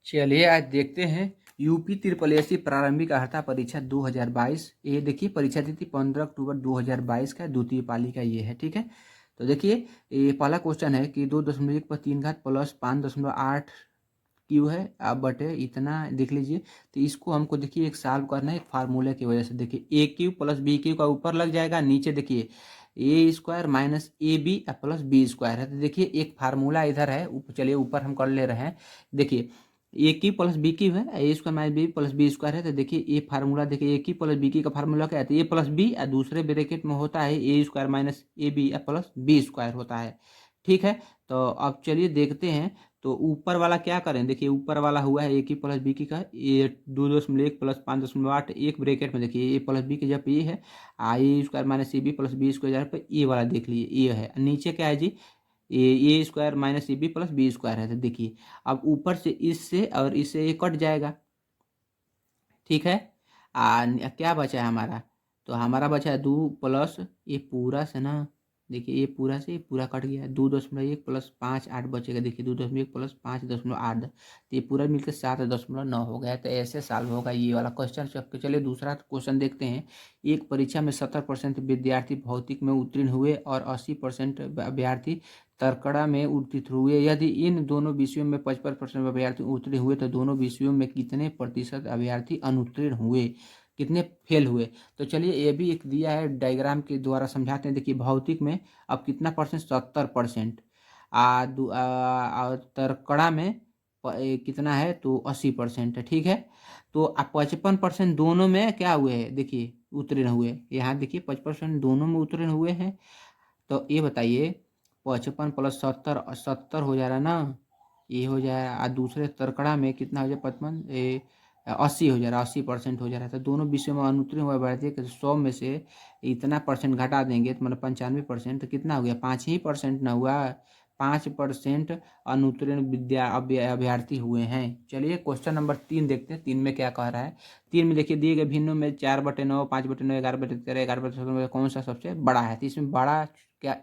चलिए आज देखते हैं यूपी त्रिपल एससी प्रारंभिक अर्हता परीक्षा 2022। ये देखिए परीक्षा तिथि 15 अक्टूबर 2022 का द्वितीय पाली का ये है। ठीक है, तो देखिए ये पहला क्वेश्चन है कि 2.1 पर 3 घात प्लस 5.8 क्यू है। अब बटे इतना देख लीजिए। तो इसको हमको देखिए एक सॉल्व करना है एक फार्मूले की वजह से। देखिए A cube plus B cube का ऊपर लग जाएगा, नीचे देखिए A square minus A B plus B square है। तो देखिए एक फार्मूला इधर है, चलिए ऊपर हम कर ले रहे हैं। देखिए ए की प्लस बी की है, A square minus B plus B square है। तो देखिए ये फार्मूला देखिए ए की प्लस बी की का फार्मूला क्या है, तो ए प्लस बी दूसरे ब्रैकेट में होता है A square minus A B plus B square होता है। ठीक है, तो अब चलिए देखते हैं। तो ऊपर वाला क्या करें, देखिए ऊपर वाला हुआ है ए की प्लस बी की का ये 2.1 प्लस 5.8 एक ब्रैकेट में देखिए ए प्लस बी की जब ये है A square minus A B plus B square पर ये वाला देख लीजिए ये है। नीचे क्या है जी, A square minus A B plus B square है। तो देखिए अब ऊपर से इससे और इससे ये कट जाएगा। ठीक है, क्या बचा है हमारा, तो हमारा बचा है 2 प्लस ये पूरा से ना, देखिए ये पूरा से ये पूरा कट गया, 2.1 प्लस 5.8 बचेगा। देखिए 2.1 प्लस 5.8 तो ये पूरा मिलकर 7.9 हो गया। तो ऐसे सॉल्व होगा ये वाला क्वेश्चन। चलिए दूसरा क्वेश्चन देखते हैं। एक परीक्षा में 70% विद्यार्थी भौतिक में उत्तीर्ण हुए और 80% अभ्यर्थी तर्कड़ा में उत्तीर्ण हुए। यदि इन दोनों विषयों में 55% अभ्यर्थी उत्तीर्ण हुए तो दोनों विषयों में कितने प्रतिशत अभ्यर्थी अनुत्तीर्ण हुए, कितने फेल हुए। तो चलिए ये भी एक दिया है, डायग्राम के द्वारा समझाते हैं। देखिए भौतिक में अब कितना परसेंट, 70%। तर्कड़ा में कितना है, तो 80% है। ठीक है, तो 55% दोनों में क्या हुए हैं, देखिए उत्तीर्ण हुए। यहाँ देखिए 55% दोनों में उत्तीर्ण हुए हैं। तो ये बताइए 55 प्लस 70 70 हो जा रहा है ना, ये हो जाएगा। और दूसरे तर्कड़ा में कितना हो जाए 55 80 हो जा रहा है, 80% हो जा रहा है। तो दोनों विषयों में अनुत्तीर्ण हुआ भारतीय के 100 में से इतना परसेंट घटा देंगे तो मतलब 95%, तो कितना हो गया, 5% ना हुआ, 5% अनुत्तीर्ण अभ्यर्थी हुए हैं। चलिए क्वेश्चन नंबर 3 देखते हैं, 3 में क्या कह रहा है। 3 में देखिए दिए गए भिन्नों में 4/9 5/9 11/13 11/17 कौन सा सबसे बड़ा है। तो इसमें बड़ा क्या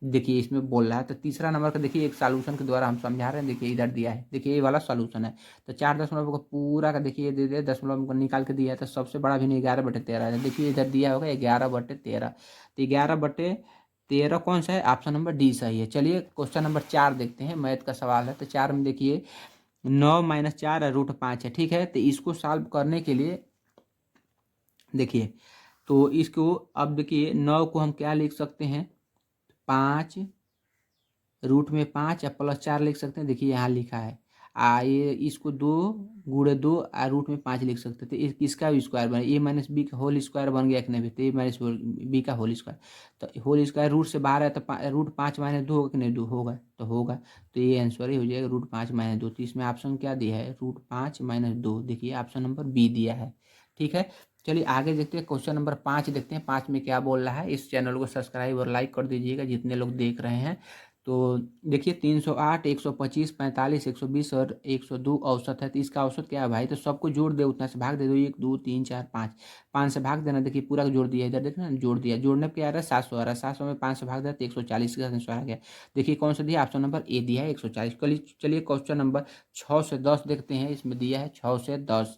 देखिए इसमें बोल रहा है। तो तीसरा नंबर का देखिए एक सॉल्यूशन के द्वारा हम समझा रहे हैं। देखिए इधर दिया है, देखिए ये वाला सॉल्यूशन है। तो 4 दशमलव का पूरा का देखिए दे दे दशमलव को निकाल के दिया है। तो सबसे बड़ा भी 11/13 है। देखिए इधर दिया होगा 11/13। तो 11/13 कौन सा है, ऑप्शन नंबर डी सही है। चलिए क्वेश्चन नंबर 4 देखते हैं, मैथ का सवाल है। तो 4 में देखिए 9 - 4 √5 है। ठीक है, तो इसको सॉल्व करने के लिए देखिए, तो इसको अब देखिए 9 को हम क्या लिख सकते हैं, 5 √5 या +4 लिख सकते हैं। देखिए यहाँ लिखा है ये इसको 2 × 2 √5 लिख सकते थे। इसका भी स्क्वायर बने, a - b का होल स्क्वायर बन गया कि नहीं, तो a - b का होल स्क्वायर। तो होल स्क्वायर रूट से बाहर है तो √5 - 2 होगा कि नहीं, 2 होगा तो होगा। तो ये आंसर ही हो जाएगा √5 - 2। तो इसमें ऑप्शन क्या दिया है, √5 - 2। देखिए ऑप्शन नंबर बी दिया है। ठीक है, चलिए आगे देखते हैं। क्वेश्चन नंबर 5 देखते हैं, 5 में क्या बोल रहा है। इस चैनल को सब्सक्राइब और लाइक कर दीजिएगा जितने लोग देख रहे हैं। तो देखिए 308 125 45 120 और 102 औसत है। तो इसका औसत क्या है भाई, तो सबको जोड़ दे, उतना से भाग दे दो, 1 2 3 4 5, 5 से भाग देना। देखिए पूरा जोड़ दिया, इधर देखना जोड़ दिया, जोड़ने पे क्या आ रहा है 700 आ रहा है। 700 में 5 से भाग दिया तो 140 का आंसर आ गया। देखिए कौन सा दिया, ऑप्शन नंबर ए दिया है 140। चलिए क्वेश्चन नंबर 6 से 10 देखते हैं। इसमें दिया है 6 से 10।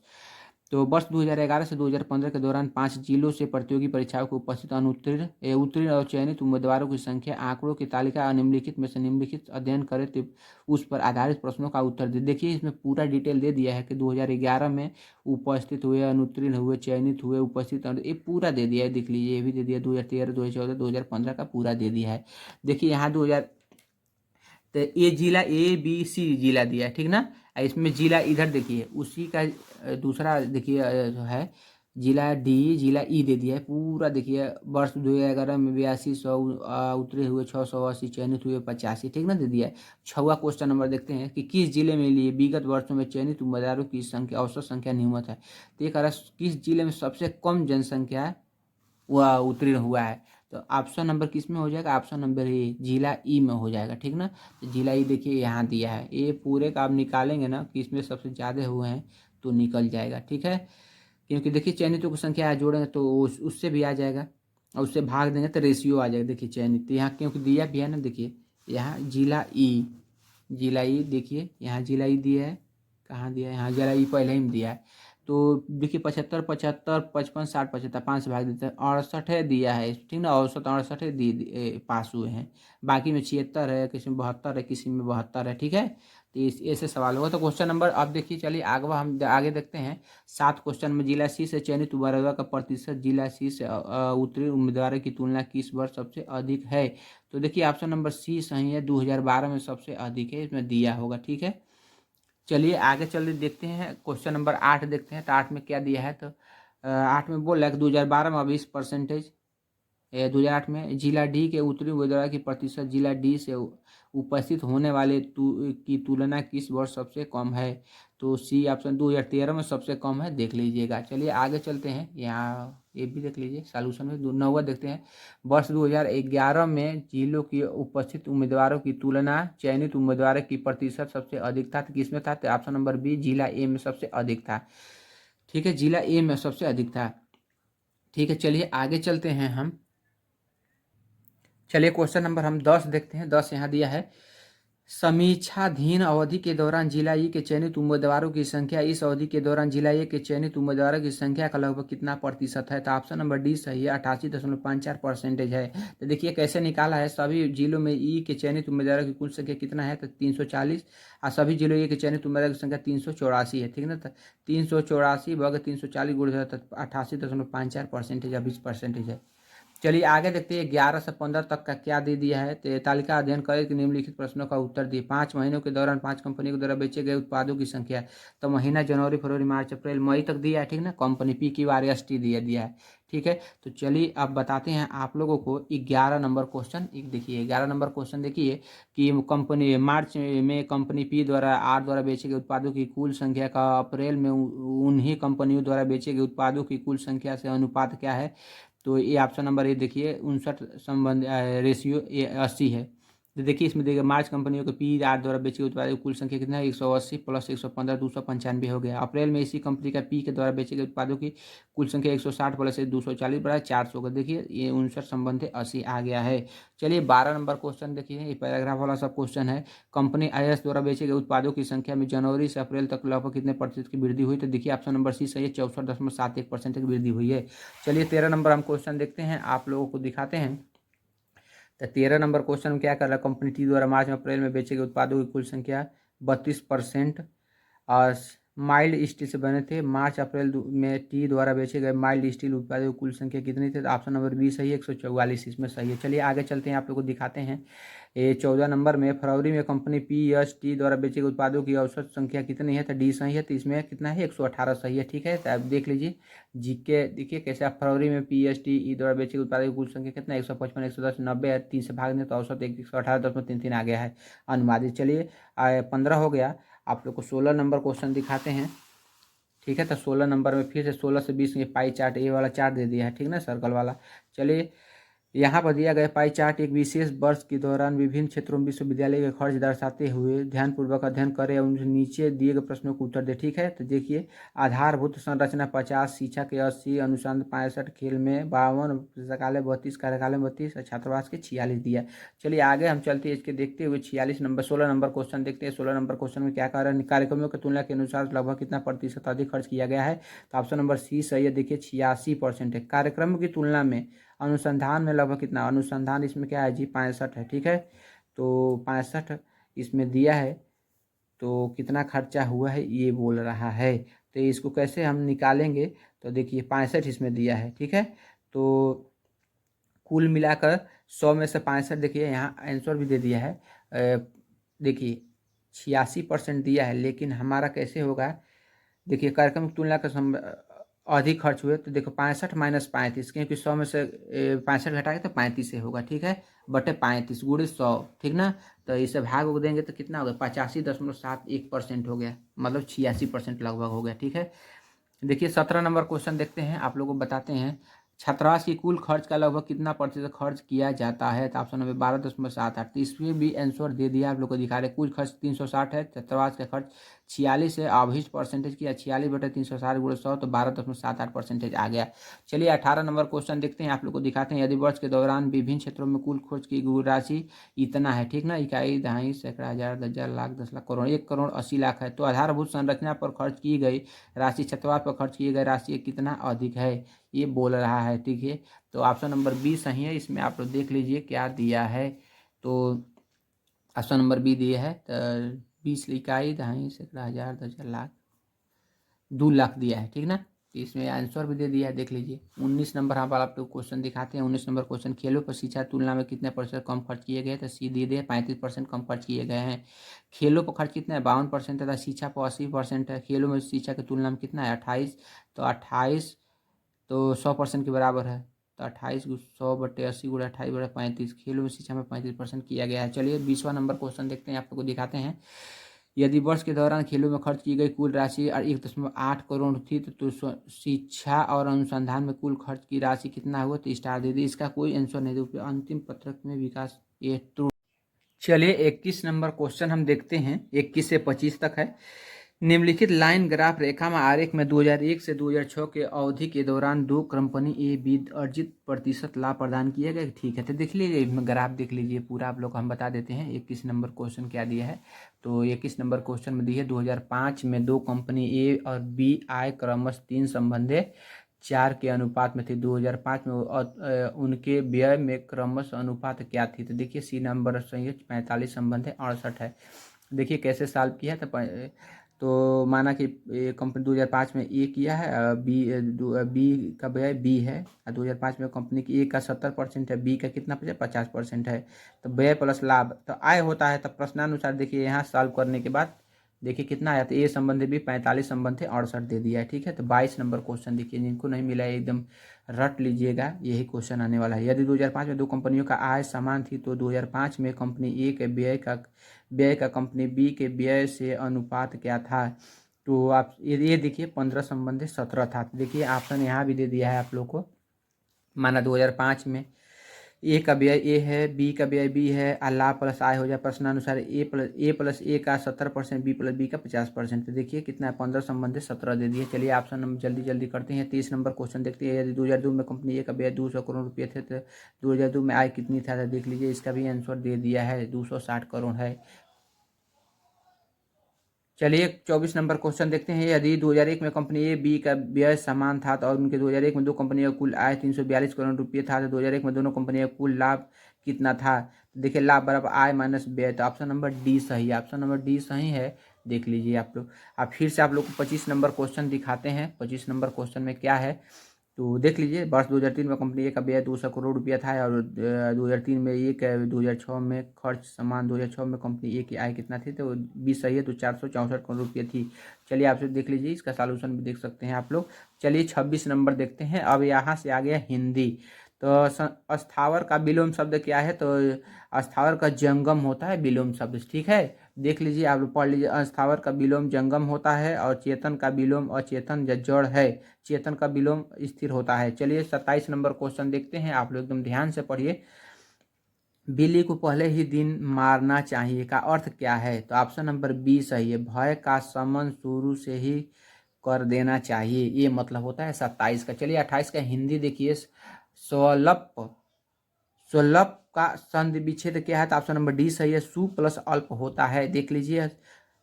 तो वर्ष 2011 से 2015 के दौरान 5 जिलों से प्रतियोगी परीक्षाओं को उपस्थित उत्तीर्ण और चयनित उम्मीदवारों की संख्या आंकड़ों की तालिका निम्नलिखित में से निम्नलिखित अध्ययन करें तो उस पर आधारित प्रश्नों का उत्तर दे। देखिए इसमें पूरा डिटेल दे दिया है कि 2011 में उपस्थित हुए, अनुत्तीर्ण हुए, चयनित हुए, उपस्थित, ये पूरा दे दिया है। देख लीजिए ये भी दे दिया 2013 2014 2015 का पूरा दे दिया है। देखिए यहाँ 2000 तो ये जिला ABC जिला दिया है, ठीक ना। इसमें जिला इधर देखिए उसी का दूसरा देखिए जो है जिला डी, जिला ई दे दिया है पूरा। देखिए वर्ष 2011 में 8200 उतरे हुए, 680 चयनित हुए 85, ठीक ना, दे दिया है। 6वां क्वेश्चन नंबर देखते हैं कि किस जिले में लिए विगत वर्षों में चयनित उम्मीदवारों की संख्या औसत संख्या न्यूनतम है। तो ये कह रहा है किस जिले में सबसे कम जनसंख्या वह उत्तीर्ण हुआ है। तो ऑप्शन नंबर किस में हो जाएगा, ऑप्शन नंबर ए जिला ई में हो जाएगा, ठीक ना। तो जिला ई देखिए यहाँ दिया है, ये पूरे का आप निकालेंगे ना कि इसमें सबसे ज़्यादा हुए हैं तो निकल जाएगा। ठीक है, क्योंकि देखिए चयनितों की संख्या जोड़ेंगे तो उससे भी आ जाएगा और उससे भाग देंगे तो रेशियो आ जाएगा। देखिए चयनित यहाँ क्योंकि दिया भी है ना, देखिए यहाँ जिला ई, जिला ई देखिए यहाँ जिला ई दिया है कहाँ दिया है, हाँ जरा ये पहले ही में दिया है। तो देखिए 75 75 55 60 75 5 से भाग देते हैं, 68 है दिया है, ठीक ना, औसत 68 है पास हुए हैं। बाकी में 76 है, किसी में 72 है, किसी में 72 है, ठीक है। तो इस ऐसे सवाल होगा। तो क्वेश्चन नंबर अब देखिए, चलिए आगे हम आगे देखते हैं। 7 क्वेश्चन में जिला सी से चयनित उम्मीदवारों का प्रतिशत जिला सी से उत्तरी उम्मीदवारों की तुलना किस वर्ष सबसे अधिक है। तो देखिए ऑप्शन नंबर सी सही है, 2012 में सबसे अधिक है, इसमें दिया होगा, ठीक है। चलिए आगे चल देखते हैं, क्वेश्चन नंबर 8 देखते हैं। तो 8 में क्या दिया है, तो 8 में बोल रहा है कि 2012 में 20%, 2008 में जिला डी के उत्तरी उम्मीदवार की प्रतिशत जिला डी से उपस्थित होने वाले की तुलना किस वर्ष सबसे कम है। तो सी ऑप्शन 2013 में सबसे कम है, देख लीजिएगा। चलिए आगे चलते हैं, यहाँ ये भी देख लीजिए सॉल्यूशन में। 9वां देखते हैं, वर्ष 2011 में जिलों की उपस्थित उम्मीदवारों की तुलना चयनित उम्मीदवारों की प्रतिशत सबसे अधिक था, तो किसमें था, तो ऑप्शन नंबर बी जिला ए में सबसे अधिक था, ठीक है, जिला ए में सबसे अधिक था, ठीक है। चलिए आगे चलते हैं हम। चलिए क्वेश्चन नंबर हम 10 देखते हैं। 10 यहाँ दिया है, समीक्षाधीन अवधि के दौरान जिला ई के चयनित उम्मीदवारों की संख्या इस अवधि के दौरान जिला ए के चयनित उम्मीदवारों की संख्या का लगभग कितना प्रतिशत है। तो ऑप्शन नंबर डी सही है, 88.54% है। तो देखिए कैसे निकाला है, सभी जिलों में ई के चयनित उम्मीदवारों की कुल संख्या कितना है, तो 340, और सभी जिलों ए के चयनित उम्मीदवारों की संख्या 384 है, ठीक है ना। तो 384 भाग 340 गुण 88.54% या 20% है। चलिए आगे देखते हैं, 11 से 15 तक का क्या दे दिया है। तो तालिका अध्ययन करें कि निम्नलिखित प्रश्नों का उत्तर दिए। 5 महीनों के दौरान 5 कंपनियों के द्वारा बेचे गए उत्पादों की संख्या। तो महीना जनवरी फरवरी मार्च अप्रैल मई तक दिया है, ठीक ना। कंपनी पी की वार एस टी दिया है, ठीक है। तो चलिए अब बताते हैं आप लोगों को 11 नंबर क्वेश्चन। एक देखिए 11 नंबर क्वेश्चन देखिए कि कंपनी मार्च में कंपनी पी द्वारा आर द्वारा बेचे गए उत्पादों की कुल संख्या का अप्रैल में उन्हीं कंपनियों द्वारा बेचे गए उत्पादों की कुल संख्या से अनुपात क्या है। तो ये ऑप्शन नंबर ए देखिए 59 संबंध रेशियो ये 80 है। तो देखिए इसमें देखिए मार्च कंपनियों के पी आर द्वारा बेचे गए उत्पादों की कुल संख्या कितना है, 180 प्लस 115 295 हो गया। अप्रैल में इसी कंपनी का पी के द्वारा बेचे गए उत्पादों की कुल संख्या 160 प्लस 240 बड़ा 400 होगा। देखिए ये 59 संबंध 80 आ गया है। चलिए 12 नंबर क्वेश्चन देखिए, ये पैराग्राफ वाला सब क्वेश्चन है। कंपनी आई द्वारा बेचे गए उत्पादों की संख्या में जनवरी से अप्रैल तक लगभग कितने प्रतिशत की वृद्धि हुई। तो देखिए ऑप्शन नंबर सी सही है, 64.71% की वृद्धि हुई है। चलिए 13 नंबर हम क्वेश्चन देखते हैं, आप लोगों को दिखाते हैं। तो 13 नंबर क्वेश्चन में क्या कर रहा है, कंपनी टी द्वारा मार्च में अप्रैल में बेचे गए उत्पादों की कुल संख्या 32% और माइल्ड स्टील से बने थे। मार्च अप्रैल में टी द्वारा बेचे गए माइल्ड स्टील उत्पादों की कुल संख्या कितनी थी। तो ऑप्शन नंबर बी सही है, 144 इसमें सही है। चलिए आगे चलते हैं, आप लोग को दिखाते हैं। ये 14 नंबर में फरवरी में कंपनी पी एस टी द्वारा बेचे गए उत्पादों की औसत संख्या कितनी है। तो डी सही है, तो इसमें कितना है, 118 सही है, ठीक है। तो आप देख लीजिए जीके, देखिए कैसे आप फरवरी में पी एस टी ई द्वारा बेचे गए उत्पादों की कुल संख्या कितना है, 155 110 90 3 से भाग दें तो औसत 118.33 आ गया है अनुमानित। चलिए 15 हो गया। आप लोग को 16 नंबर क्वेश्चन दिखाते हैं, ठीक है। तो 16 नंबर में फिर से 16 से 20 में पाई चार्ट ये वाला चार्ट दे दिया है, ठीक ना, सर्कल वाला। चलिए यहाँ पर दिया गया पाई चार्ट एक विशेष वर्ष के दौरान विभिन्न क्षेत्रों में विश्वविद्यालय के खर्च दर्शाते हुए ध्यानपूर्वक अध्ययन करें और उनसे नीचे दिए गए प्रश्नों को उत्तर दे, ठीक है। तो देखिए आधारभूत संरचना 50, शिक्षा के 80, अनुसंधान 65, खेल में 52, पुस्तकालय 32, कार्यकालय 32 और छात्रावास के 46 दिया। चलिए आगे हम चलते हैं, इसके देखते हुए 16 नंबर क्वेश्चन देखते हैं। 16 नंबर क्वेश्चन में क्या कह रहा है, कार्यक्रमों की तुलना के अनुसार लगभग कितना प्रतिशत अधिक खर्च किया गया है। तो ऑप्शन नंबर सी सही है, देखिए 86% है। कार्यक्रमों की तुलना में अनुसंधान में लगभग कितना, अनुसंधान इसमें क्या है जी 65 है, ठीक है। तो 65 इसमें दिया है, तो कितना खर्चा हुआ है ये बोल रहा है। तो इसको कैसे हम निकालेंगे, तो देखिए 65 इसमें दिया है, ठीक है। तो कुल मिलाकर 100 में से 65, देखिए यहाँ आंसर भी दे दिया है। देखिए 86% दिया है, लेकिन हमारा कैसे होगा, देखिए कार्यक्रम की तुलना का अधिक खर्च हुए। तो देखो 65 माइनस 35, क्योंकि 100 में से 65 घटाएंगे तो 35 से होगा, ठीक है, बटे 35 गुणे 100, ठीक ना। तो इसे भाग देंगे तो कितना होगा, 85.71% हो गया, मतलब 86% लगभग हो गया, ठीक है। देखिए 17 नंबर क्वेश्चन देखते हैं, आप लोगों को बताते हैं। छात्रावास की कुल खर्च का लगभग कितना प्रतिशत खर्च किया जाता है। तो ऑप्शन नंबर 12.78। तो इसमें भी आंसर दे दिया, आप लोग को दिखा रहे। कुल खर्च 360 है, छात्रावास का खर्च 46 है अवहिष्ट परसेंटेज किया, 46/360 × 100 तो 12.78% आ गया। चलिए 18 नंबर क्वेश्चन देखते हैं, आप लोग को दिखाते हैं। यदि वर्ष के दौरान विभिन्न क्षेत्रों में कुल खर्च की गई राशि इतना है, ठीक ना, इकाई, दहाई, सैकड़ा, हजार, 10,000, लाख, 10 लाख, करोड़, 1,80,00,000 है। तो आधारभूत संरचना पर खर्च की गई राशि छठवार पर खर्च की गई राशि कितना अधिक है, ये बोल रहा है, ठीक है। तो ऑप्शन नंबर बी सही है। इसमें आप लोग देख लीजिए क्या दिया है। तो ऑप्शन नंबर बी दिए है, तो 20 इकाई, दहाई, सैकड़ा, हजार, 10,000, लाख, 2 लाख दिया है, ठीक ना। तो इसमें आंसर भी दे दिया है, देख लीजिए। 19 नंबर हम आप लोग क्वेश्चन दिखाते हैं। 19 नंबर क्वेश्चन, खेलों पर शिक्षा तुलना में कितने % कम खर्च किए गए। तो सी दे दिए 35% कम खर्च किए गए हैं। खेलों पर खर्च कितना है, 52% तथा शिक्षा पर 80% है। खेलों में शिक्षा की तुलना में कितना है, 28। तो 28 तो 100% के बराबर है। तो 28 100/80 × 28/35, खेलों में शिक्षा में 35% किया गया है। चलिए 20वां नंबर क्वेश्चन देखते हैं, आप लोग को दिखाते हैं। यदि वर्ष के दौरान खेलों में खर्च की गई कुल राशि 1.8 करोड़ थी, तो शिक्षा और अनुसंधान में कुल खर्च की राशि कितना हुआ। तो स्टार दे दी। इसका कोई आंसर नहीं दे, अंतिम पत्रक में विकास ये त्रुटि। चलिए 21 नंबर क्वेश्चन हम देखते हैं, 21 से 25 तक है। निम्नलिखित लाइन ग्राफ रेखा में आरेख में 2001 से 2006 के अवधि के दौरान दो कंपनी ए बी अर्जित प्रतिशत लाभ प्रदान किए गए, ठीक है। तो देख लीजिए ग्राफ, देख लीजिए पूरा, आप लोग को हम बता देते हैं। 21 नंबर क्वेश्चन क्या दिया है। तो 21 नंबर क्वेश्चन में दी है 2005 में दो कंपनी ए और बी आय क्रमश 3 संबंधे 4 के अनुपात में थी। 2005 में उनके व्यय में क्रमश अनुपात क्या थी। तो देखिए सी नंबर सही है, 45 संबंध 68 है। देखिए कैसे सॉल्व किया था। तो माना कि कंपनी 2005 में ए किया है, बी का व्यय बी है, और 2005 में कंपनी की ए का 70% है, बी का कितना 50% है। तो व्यय प्लस लाभ तो आय होता है। तो प्रश्नानुसार देखिए यहाँ सॉल्व करने के बाद देखिए कितना आया। तो ए संबंधी भी 45 संबंध थे, 68 दे दिया है, ठीक है। तो 22 नंबर क्वेश्चन देखिए, जिनको नहीं मिला है एकदम रट लीजिएगा, यही क्वेश्चन आने वाला है। यदि 2005 में दो कंपनियों का आय समान थी, तो 2005 में कंपनी ए के व्यय का कंपनी बी के व्यय से अनुपात क्या था। तो आप ये देखिए 15 संबंधी 17 था। देखिए ऑप्शन यहाँ भी दे दिया है आप लोग को। माना 2005 में ए का व्यय ए है, बी का व्यय बी है, और लाभ प्लस आय हो जाए प्रश्नानुसार ए प्लस ए का 70%, बी प्लस बी का 50%। तो देखिए कितना है, 15 संबंधित 17 दे दिए। चलिए ऑप्शन हम जल्दी जल्दी करते हैं। 30 नंबर क्वेश्चन देखते हैं। यदि 2002 में कंपनी ए का व्यय 200 करोड़ रुपये थे, तो 2002 में आय कितनी था। तो देख लीजिए इसका भी आंसर दे दिया है, 260 करोड़ है। चलिए 24 नंबर क्वेश्चन देखते हैं। यदि 2001 में कंपनी ए बी का व्यय समान था, तो और उनके 2001 में दो कंपनियों का कुल आय 342 करोड़ रुपये था, तो 2001 में दोनों कंपनियों का कुल लाभ कितना था। देखिए लाभ बराबर आय माइनस व्यय। तो ऑप्शन नंबर डी सही है, ऑप्शन नंबर डी सही है। देख लीजिए आप लोग। अब फिर से आप लोग को 25 नंबर क्वेश्चन दिखाते हैं। 25 नंबर क्वेश्चन में क्या है, तो देख लीजिए। वर्ष 2003 में कंपनी ए का व्यय 200 करोड़ रुपया था, और 2003 में ए का 2006 में खर्च समान। 2006 में कंपनी ए की आय कितना थी, तो 20 सही है, तो 464 करोड़ रुपये थी। चलिए आप देख लीजिए, इसका सॉल्यूशन भी देख सकते हैं आप लोग। चलिए 26 नंबर देखते हैं। अब यहाँ से आ गया हिंदी। तो स्थावर का विलोम शब्द क्या है। तो स्थावर का जंगम होता है विलोम शब्द, ठीक है। देख लीजिए आप लोग पढ़ लीजिए। अस्थावर का विलोम जंगम होता है, और चेतन का विलोम अचेतन या जड़ है। चेतन का विलोम स्थिर होता है। चलिए 27 नंबर क्वेश्चन देखते हैं, आप लोग एकदम ध्यान से पढ़िए। बिल्ली को पहले ही दिन मारना चाहिए का अर्थ क्या है। तो ऑप्शन नंबर बी सही है, भय का शमन शुरू से ही कर देना चाहिए, ये मतलब होता है 27 का। चलिए 28 का हिंदी देखिए। स्वल्प स्वल्प का संधि विच्छेद क्या है। तो ऑप्शन नंबर डी सही है, सु प्लस अल्प होता है। देख लीजिए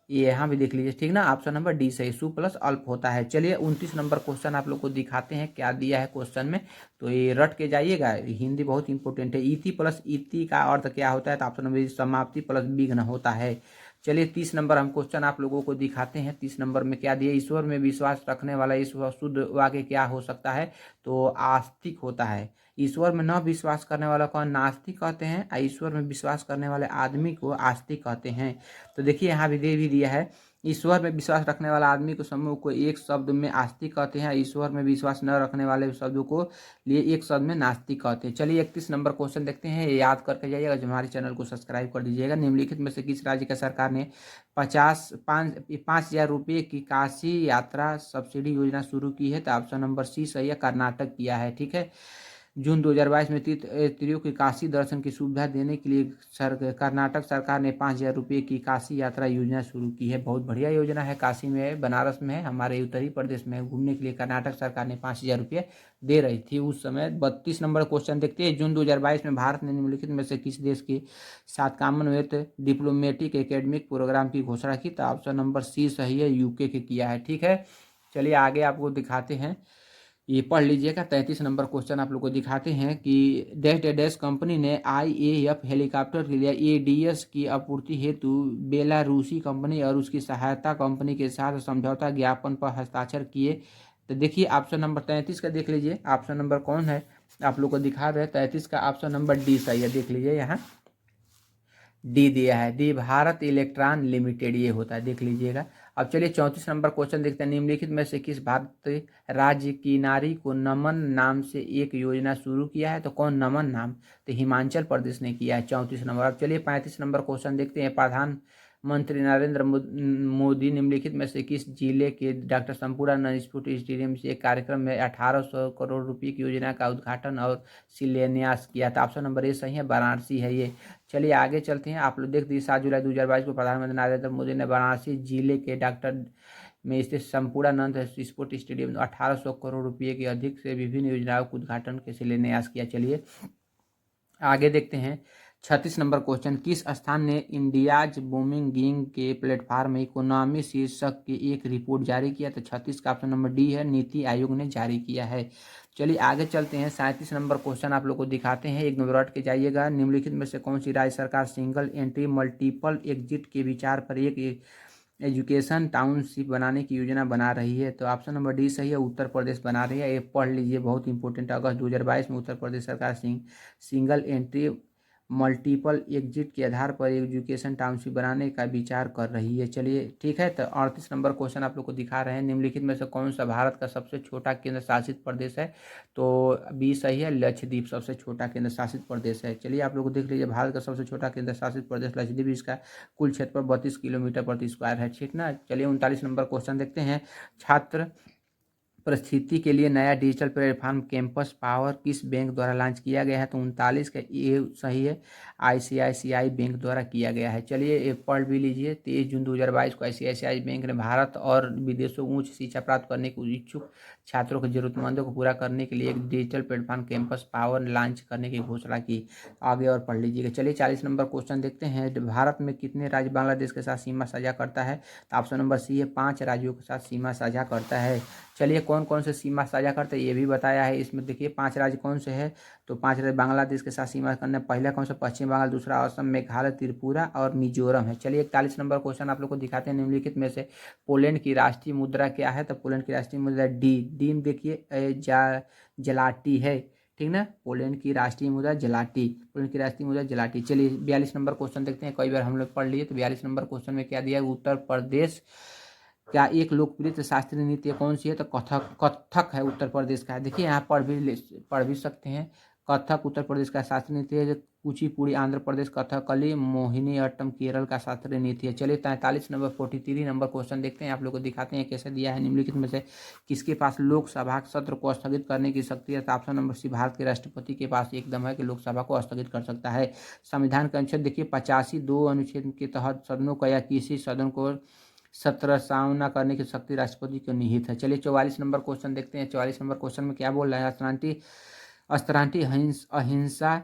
ये यहाँ भी देख लीजिए, ठीक ना। ऑप्शन नंबर डी सही, सु प्लस अल्प होता है। चलिए 29 नंबर क्वेश्चन आप लोग को दिखाते हैं, क्या दिया है क्वेश्चन में। तो ये रट के जाइएगा, हिंदी बहुत इंपॉर्टेंट है। इति प्लस इति का अर्थ क्या होता है। तो ऑप्शन नंबर समाप्ति प्लस विघ्न होता है। चलिए 30 नंबर हम क्वेश्चन आप लोगों को दिखाते हैं। 30 नंबर में क्या दिया, ईश्वर में विश्वास रखने वाला ईश्वर शुद्ध वाक्य क्या हो सकता है। तो आस्तिक होता है। ईश्वर में न विश्वास करने वाला को नास्तिक कहते हैं, और ईश्वर में विश्वास करने वाले आदमी को आस्तिक कहते हैं। तो देखिए यहाँ भी दे भी दिया है, ईश्वर में विश्वास रखने वाला आदमी को समूह को एक शब्द में आस्तिक कहते हैं, ईश्वर में विश्वास न रखने वाले शब्दों को लिए एक शब्द में नास्तिक कहते हैं। चलिए 31 नंबर क्वेश्चन देखते हैं, याद करके जाइएगा। जो हमारे चैनल को सब्सक्राइब कर दीजिएगा। निम्नलिखित में से किस राज्य का सरकार ने 5,000 रुपये की काशी यात्रा सब्सिडी योजना शुरू की है। तो ऑप्शन नंबर सी सही है, कर्नाटक किया है, ठीक है। जून 2022 में तीर्थयात्रियों की काशी दर्शन की सुविधा देने के लिए कर्नाटक सरकार ने 5,000 रुपये की काशी यात्रा योजना शुरू की है। बहुत बढ़िया योजना है। काशी में है, बनारस में है, हमारे उत्तरी प्रदेश में घूमने के लिए कर्नाटक सरकार ने 5,000 रुपये दे रही थी उस समय। 32 नंबर क्वेश्चन देखते हैं। जून 2022 में भारत ने निम्नलिखित में से किस देश के साथ कॉमनवेल्थ डिप्लोमेटिक एकेडमिक प्रोग्राम की घोषणा की? तो ऑप्शन नंबर सी सही है, यूके के किया है। ठीक है, चलिए आगे आपको दिखाते हैं, ये पढ़ लीजिएगा। 33 नंबर क्वेश्चन आप लोग को दिखाते हैं कि डैश डैश कंपनी ने IAF हेलीकॉप्टर के लिए ADS की आपूर्ति हेतु बेलारूसी कंपनी और उसकी सहायता कंपनी के साथ समझौता ज्ञापन पर हस्ताक्षर किए। तो देखिए ऑप्शन नंबर 33 का देख लीजिए, ऑप्शन नंबर कौन है आप लोग को दिखा रहे हैं। 33 का ऑप्शन नंबर डी सही है, देख लीजिए यहाँ डी दिया है, डी भारत इलेक्ट्रॉन लिमिटेड ये होता है, देख लीजिएगा। अब चलिए 34 नंबर क्वेश्चन देखते हैं। निम्नलिखित में से किस भारतीय राज्य की नारी को नमन नाम से एक योजना शुरू किया है? तो कौन नमन नाम? तो हिमाचल प्रदेश ने किया है। 34 नंबर। अब चलिए 35 नंबर क्वेश्चन देखते हैं। प्रधानमंत्री नरेंद्र मोदी निम्नलिखित में से किस जिले के डॉक्टर संपूर्णानंद स्पोर्ट्स स्टेडियम से एक कार्यक्रम में 1800 करोड़ रुपये की योजना का उद्घाटन और शिलान्यास किया था? ऑप्शन नंबर ए सही है, वाराणसी है ये। चलिए आगे चलते हैं। आप लोग देख दीजिए, 7 जुलाई 2022 को प्रधानमंत्री नरेंद्र मोदी ने वाराणसी जिले के डॉक्टर में स्थित संपूर्णानंद स्पोर्ट्स स्टेडियम 1800 करोड़ रुपये की अधिक से विभिन्न योजनाओं का उद्घाटन के शिलान्यास किया। चलिए आगे देखते हैं। 36 नंबर क्वेश्चन, किस स्थान ने इंडियाज बूमिंग गिग के प्लेटफॉर्म इकोनॉमी शीर्षक की एक रिपोर्ट जारी किया? तो 36 का ऑप्शन नंबर डी है, नीति आयोग ने जारी किया है। चलिए आगे चलते हैं। 37 नंबर क्वेश्चन आप लोग को दिखाते हैं, एक नंबर रट के जाइएगा। निम्नलिखित में से कौन सी राज्य सरकार सिंगल एंट्री मल्टीपल एग्जिट के विचार पर एक एजुकेशन टाउनशिप बनाने की योजना बना रही है? तो ऑप्शन नंबर डी सही है, उत्तर प्रदेश बना रही है। ये पढ़ लीजिए, बहुत इंपॉर्टेंट। अगस्त 2022 में उत्तर प्रदेश सरकार सिंगल एंट्री मल्टीपल एग्जिट के आधार पर एजुकेशन टाउनशिप बनाने का विचार कर रही है। चलिए ठीक है। तो 38 नंबर क्वेश्चन आप लोग को दिखा रहे हैं। निम्नलिखित में से कौन सा भारत का सबसे छोटा केंद्र शासित प्रदेश है? तो बी सही है, लक्षद्वीप सबसे छोटा केंद्र शासित प्रदेश है। चलिए आप लोग को देख लीजिए, भारत का सबसे छोटा केंद्र शासित प्रदेश लक्षद्वीप, इसका कुल क्षेत्रफल 32 किलोमीटर प्रति स्क्वायर है। ठीक ना। चलिए 39 नंबर क्वेश्चन देखते हैं। छात्र परिस्थिति के लिए नया डिजिटल प्लेटफॉर्म कैंपस पावर किस बैंक द्वारा लॉन्च किया गया है? तो 39 का ये सही है, ICICI बैंक द्वारा किया गया है। चलिए ये पढ़ भी लीजिए। 23 जून 2022 को ICICI बैंक ने भारत और विदेशों में उच्च शिक्षा प्राप्त करने के इच्छुक छात्रों के जरूरतमंदों को पूरा करने के लिए एक digital platform campus power launch करने की घोषणा की। आगे और पढ़ लीजिएगा। चलिए 40 नंबर क्वेश्चन देखते हैं। भारत में कितने राज्य बांग्लादेश के साथ सीमा साझा करता है? तो ऑप्शन नंबर सी है, 5 राज्यों के साथ सीमा साझा करता है। चलिए कौन कौन से सीमा साझा करते हैं ये भी बताया है इसमें। देखिए 5 राज्य कौन से हैं? तो 5 राज्य बांग्लादेश के साथ सीमा करना। पहला कौन सा? पश्चिम बंगाल, दूसरा असम, मेघालय, त्रिपुरा और मिजोरम है। चलिए 41 नंबर क्वेश्चन आप लोग को दिखाते हैं। निम्नलिखित में से पोलैंड की राष्ट्रीय मुद्रा क्या है? तो पोलैंड की राष्ट्रीय मुद्रा डी देखिए जलाटी है। ठीक ना। पोलैंड की राष्ट्रीय मुद्रा जलाटी, पोलैंड की राष्ट्रीय मुद्रा जलाटी। चलिए 42 नंबर क्वेश्चन देखते हैं। कई बार हम लोग पढ़ लिए। तो 42 नंबर क्वेश्चन में क्या दिया है? उत्तर प्रदेश क्या एक लोकप्रिय शास्त्रीय नृत्य कौन सी है? तो कथक है, उत्तर प्रदेश का है। देखिए यहाँ पढ़ भी सकते हैं। कथक उत्तर प्रदेश का शास्त्रीय नृत्य है। कुचिपुड़ी आंध्र प्रदेश, कथकली मोहिनी अट्टम केरल का शास्त्रीय नृत्य है। चलिए 43 नंबर 43 नंबर क्वेश्चन देखते हैं। आप लोग को दिखाते हैं कैसे दिया है। निम्नलिखित में से किसके पास लोकसभा सत्र को स्थगित करने की शक्ति है? तो ऑप्शन नंबर सी, भारत के राष्ट्रपति के पास एकदम है कि लोकसभा को स्थगित कर सकता है। संविधान का अनुच्छेद देखिए 85(2) अनुच्छेद के तहत सदनों का या किसी सदन को सत्र सामना करने की शक्ति राष्ट्रपति को निहित है। चलिए 44 नंबर क्वेश्चन देखते हैं। 44 नंबर क्वेश्चन में क्या बोल रहा है? अंतर्राष्ट्रीय अहिंसा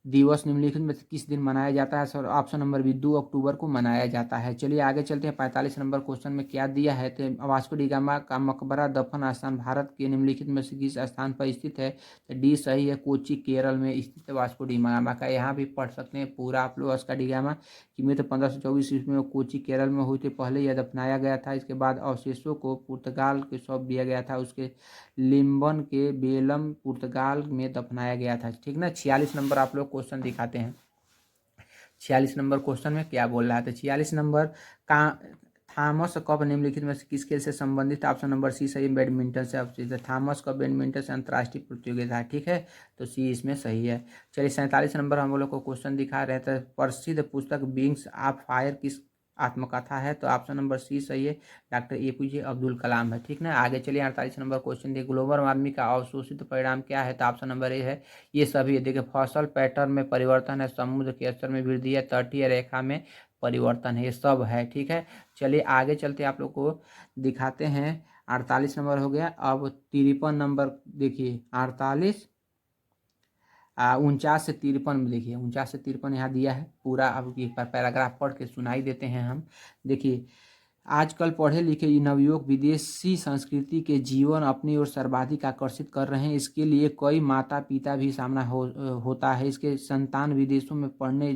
दिवस निम्नलिखित में किस दिन मनाया जाता है? सर ऑप्शन नंबर बी, 2 अक्टूबर को मनाया जाता है। चलिए आगे चलते हैं। 45 नंबर क्वेश्चन में क्या दिया है? तो वास्को डी गामा का मकबरा दफन स्थान भारत के निम्नलिखित में से किस स्थान पर स्थित है? तो डी सही है, कोची केरल में स्थित है वास्को डी गामा का। यहाँ भी पढ़ सकते हैं पूरा आप लोग। वास्को डी गामा की मृत्यु 1524 ईस्वी में कोची केरल में हुई थी। पहले यह दफनाया गया था, इसके बाद अवशेषों को पुर्तगाल को सौंप दिया गया था। उसके लिम्बन के बेलम पुर्तगाल में दफनाया गया था। ठीक ना। 46 नंबर आप लोग क्वेश्चन दिखाते हैं। 46 नंबर क्वेश्चन में क्या बोल रहा है? तो 46 नंबर का थॉमस कप निम्नलिखित में से किस खेल से संबंधित? ऑप्शन नंबर सी सही, बैडमिंटन से। अब थॉमस कप बैडमिंटन से अंतर्राष्ट्रीय प्रतियोगिता है। ठीक है, तो सी इसमें सही है। चलिए 47 नंबर हम लोग को क्वेश्चन दिखा रहे थे। प्रसिद्ध पुस्तक विंग्स ऑफ फायर किस आत्मकथा है, तो ऑप्शन नंबर सी सही है, डॉक्टर APJ अब्दुल कलाम है। ठीक ना, आगे चलिए 48 नंबर क्वेश्चन देखिए, ग्लोबल वार्मिंग का अवशोषित परिणाम क्या है, तो ऑप्शन नंबर ए है ये सभी। देखिए फसल पैटर्न में परिवर्तन है, समुद्र के स्तर में वृद्धि है, तटीय रेखा में परिवर्तन है, ये सब है। ठीक है, चलिए आगे चलते आप लोग को दिखाते हैं। 48 नंबर हो गया। अब 53 नंबर देखिए, 48 49 से 53 में देखिए, 49 से 53 यहाँ दिया है पूरा। अब एक बार पैराग्राफ पढ़ के सुनाई देते हैं हम। देखिए, आजकल पढ़े लिखे नवयुवक विदेशी संस्कृति के जीवन अपनी ओर सर्वाधिक आकर्षित कर रहे हैं। इसके लिए कई माता पिता भी सामना होता है। इसके संतान विदेशों में पढ़ने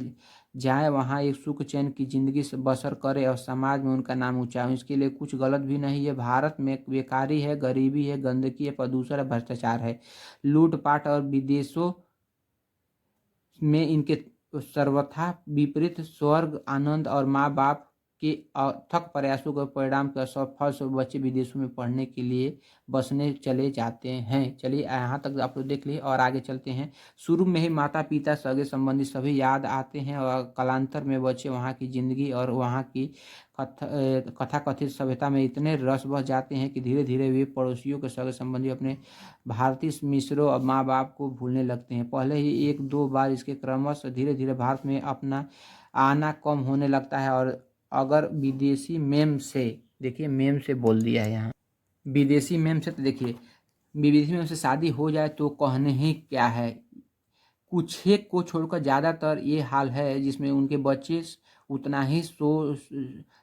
जाए, वहाँ एक सुख चैन की जिंदगी से बसर करे और समाज में उनका नाम ऊंचा हो। इसके लिए कुछ गलत भी नहीं है। भारत में बेकारी है, गरीबी है, गंदगी है, प्रदूषण है, भ्रष्टाचार है, लूटपाट और विदेशों में इनके सर्वथा विपरीत स्वर्ग आनंद और माँ बाप के अथक प्रयासों के परिणाम के असफल से बच्चे विदेशों में पढ़ने के लिए बसने चले जाते हैं। चलिए यहाँ तक आप लोग देख लिए और आगे चलते हैं। शुरू में ही माता पिता सगे संबंधी सभी याद आते हैं और कालांतर में बच्चे वहाँ की जिंदगी और वहाँ की कथा कथित सभ्यता में इतने रस बस जाते हैं कि धीरे धीरे वे पड़ोसियों के सगे संबंधी अपने भारतीय मित्रों और माँ बाप को भूलने लगते हैं। पहले ही एक दो बार इसके क्रमश धीरे धीरे भारत में अपना आना कम होने लगता है। और अगर विदेशी मेम से, देखिए मेम से बोल दिया है यहाँ, विदेशी मेम से, तो देखिए विदेशी मेम से शादी हो जाए तो कहने ही क्या है। कुछ एक को छोड़कर ज़्यादातर ये हाल है जिसमें उनके बच्चे उतना ही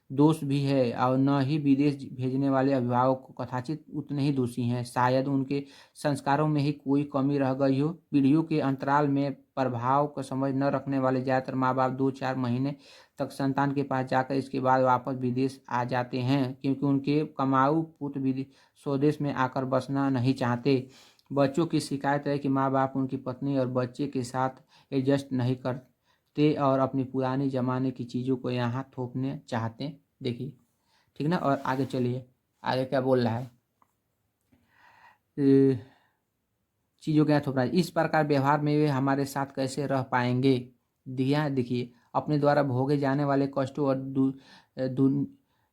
दोष भी है और न ही विदेश भेजने वाले अभिभावक को कथाचित उतने ही दोषी हैं। शायद उनके संस्कारों में ही कोई कमी रह गई हो। पीढ़ियों के अंतराल में प्रभाव को समझ न रखने वाले ज़्यादातर माँ बाप 2-4 महीने तक संतान के पास जाकर इसके बाद वापस विदेश आ जाते हैं, क्योंकि उनके कमाऊ पुत्र स्वदेश में आकर बसना नहीं चाहते। बच्चों की शिकायत है कि माँ बाप उनकी पत्नी और बच्चे के साथ एडजस्ट नहीं करते और अपनी पुरानी ज़माने की चीज़ों को यहाँ थोपने चाहते। देखिए ठीक ना, और आगे चलिए, आगे क्या बोल रहा है, चीज़ों के यहाँ थोपना। इस प्रकार व्यवहार में वे हमारे साथ कैसे रह पाएंगे। देखिए अपने द्वारा भोगे जाने वाले कष्टों और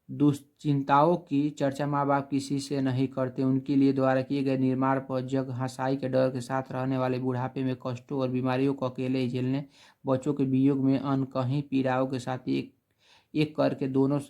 दुश्चिंताओं की चर्चा माँ बाप किसी से नहीं करते। उनके लिए द्वारा किए गए निर्माण पर जग हंसाई के डर के साथ रहने वाले बुढ़ापे में कष्टों और बीमारियों को अकेले ही झेलने, बच्चों के वियोग में अनकही पीड़ाओं के साथ एक एक करके दोनों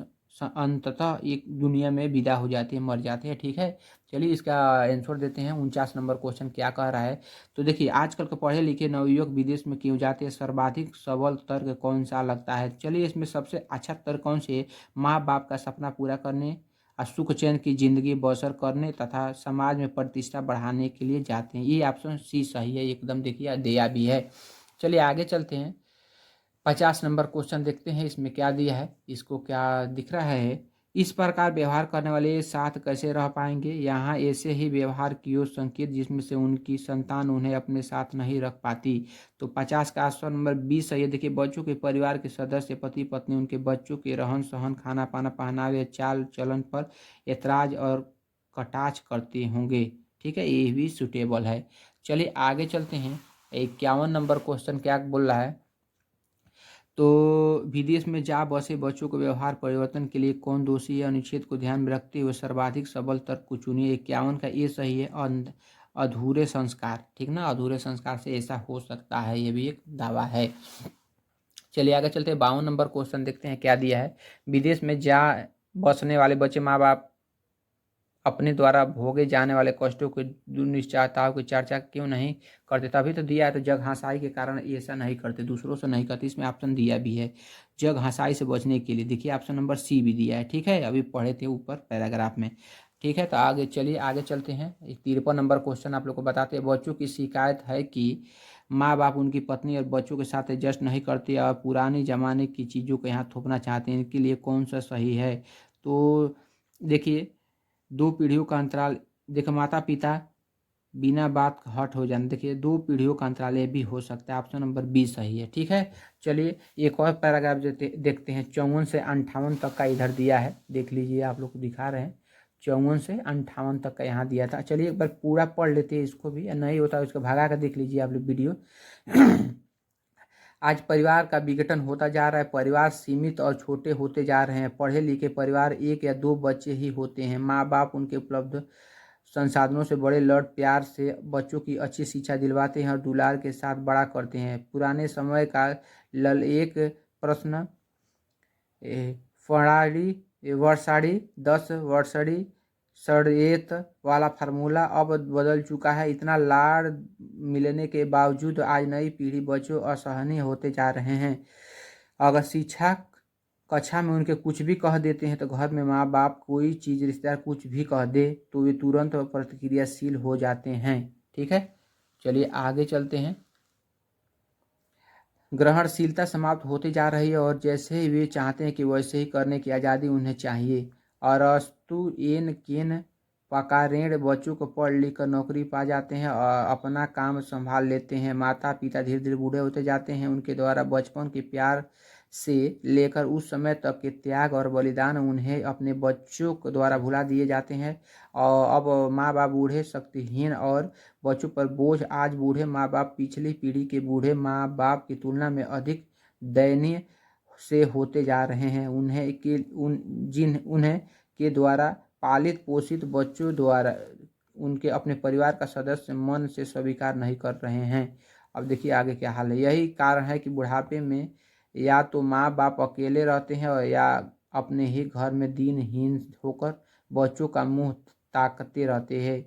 अंततः एक दुनिया में विदा हो जाते हैं, मर जाते हैं। ठीक है, चलिए इसका आंसर देते हैं। 49 नंबर क्वेश्चन क्या कह रहा है, तो देखिए आजकल के पढ़े लिखे नवयुवक विदेश में क्यों जाते हैं, सर्वाधिक सबल तर्क कौन सा लगता है। चलिए इसमें सबसे अच्छा तर्क कौन से, माँ बाप का सपना पूरा करने और सुख चैन की जिंदगी बसर करने तथा समाज में प्रतिष्ठा बढ़ाने के लिए जाते हैं। ये ऑप्शन सी सही है एकदम, देखिए दिया भी है। चलिए आगे चलते हैं। 50 नंबर क्वेश्चन देखते हैं, इसमें क्या दिया है, इसको क्या दिख रहा है। इस प्रकार व्यवहार करने वाले साथ कैसे रह पाएंगे। यहाँ ऐसे ही व्यवहार की ओर संकेत जिसमें से उनकी संतान उन्हें अपने साथ नहीं रख पाती। तो 50 का ऑप्शन नंबर 20 है। ये देखिए, बच्चों के परिवार के सदस्य पति पत्नी उनके बच्चों के रहन सहन, खाना पाना, पहनावे, चाल चलन पर ऐतराज और कटाक्ष करते होंगे। ठीक है, ये भी सुटेबल है। चलिए आगे चलते हैं। 51 नंबर क्वेश्चन क्या बोल रहा है, तो विदेश में जा बसे बच्चों को व्यवहार परिवर्तन के लिए कौन दोषी है। अनुच्छेद को ध्यान में रखते हुए सर्वाधिक सबल तर्क को चुनिए। 51 का ये सही है। और अधूरे संस्कार, ठीक ना, अधूरे संस्कार से ऐसा हो सकता है, ये भी एक दावा है। चलिए आगे चलते हैं। 52 नंबर क्वेश्चन देखते हैं क्या दिया है। विदेश में जा बसने वाले बच्चे माँ बाप अपने द्वारा भोगे जाने वाले कष्टों की दुर्निश्चयताओं की चर्चा क्यों नहीं करते। तभी तो दिया है, तो जग हंसाई के कारण ऐसा नहीं करते, दूसरों से नहीं करते। इसमें ऑप्शन दिया भी है जग हंसाई से बचने के लिए। देखिए ऑप्शन नंबर सी भी दिया है। ठीक है, अभी पढ़े थे ऊपर पैराग्राफ में। ठीक है, तो आगे चलिए, आगे चलते हैं। 53 नंबर क्वेश्चन आप लोग को बताते हैं। बच्चों की शिकायत है कि माँ बाप उनकी पत्नी और बच्चों के साथ एडजस्ट नहीं करते और पुरानी ज़माने की चीज़ों को यहाँ थोपना चाहते हैं। इनके लिए कौन सा सही है। तो देखिए, 2 पीढ़ियों का अंतराल, देखो माता पिता बिना बात हट हो जाने, देखिए 2 पीढ़ियों का अंतराल ये भी हो सकता है। ऑप्शन नंबर 20 सही है। ठीक है, चलिए एक और पैराग्राफ देखते हैं। 54 से 58 तक का इधर दिया है, देख लीजिए, आप लोग को दिखा रहे हैं। 54 से 58 तक का यहाँ दिया था। चलिए एक बार पूरा पढ़ लेते हैं इसको भी, नहीं होता इसको भगा कर देख लीजिए आप लोग वीडियो। आज परिवार का विघटन होता जा रहा है, परिवार सीमित और छोटे होते जा रहे हैं। पढ़े लिखे परिवार 1 या 2 बच्चे ही होते हैं। माँ बाप उनके उपलब्ध संसाधनों से बड़े लाड प्यार से बच्चों की अच्छी शिक्षा दिलवाते हैं और दुलार के साथ बड़ा करते हैं। पुराने समय का एक प्रश्न फड़ाड़ी वर्षाड़ी 10 वर्षड़ी षड्यंत वाला फार्मूला अब बदल चुका है। इतना लाड़ मिलने के बावजूद आज नई पीढ़ी बच्चों असहनीय होते जा रहे हैं। अगर शिक्षक कक्षा में उनके कुछ भी कह देते हैं तो घर में माँ बाप कोई चीज़ रिश्तेदार कुछ भी कह दे तो वे तुरंत प्रतिक्रियाशील हो जाते हैं। ठीक है, चलिए आगे चलते हैं। ग्रहणशीलता समाप्त होती जा रही है और जैसे ही वे चाहते हैं कि वैसे ही करने की आज़ादी उन्हें चाहिए। और अस्तु एन केन पकारेण बच्चों को पढ़ लिख कर नौकरी पा जाते हैं और अपना काम संभाल लेते हैं। माता पिता धीरे धीरे बूढ़े होते जाते हैं। उनके द्वारा बचपन के प्यार से लेकर उस समय तक के त्याग और बलिदान उन्हें अपने बच्चों के द्वारा भुला दिए जाते हैं। और अब माँ बाप बूढ़े शक्तिहीन और बच्चों पर बोझ। आज बूढ़े माँ बाप पिछली पीढ़ी के बूढ़े माँ बाप की तुलना में अधिक दयनीय से होते जा रहे हैं। उन्हें के द्वारा पालित पोषित बच्चों द्वारा उनके अपने परिवार का सदस्य मन से स्वीकार नहीं कर रहे हैं। अब देखिए आगे क्या हाल है। यही कारण है कि बुढ़ापे में या तो माँ बाप अकेले रहते हैं और या अपने ही घर में दीनहीन होकर बच्चों का मुंह ताकते रहते हैं।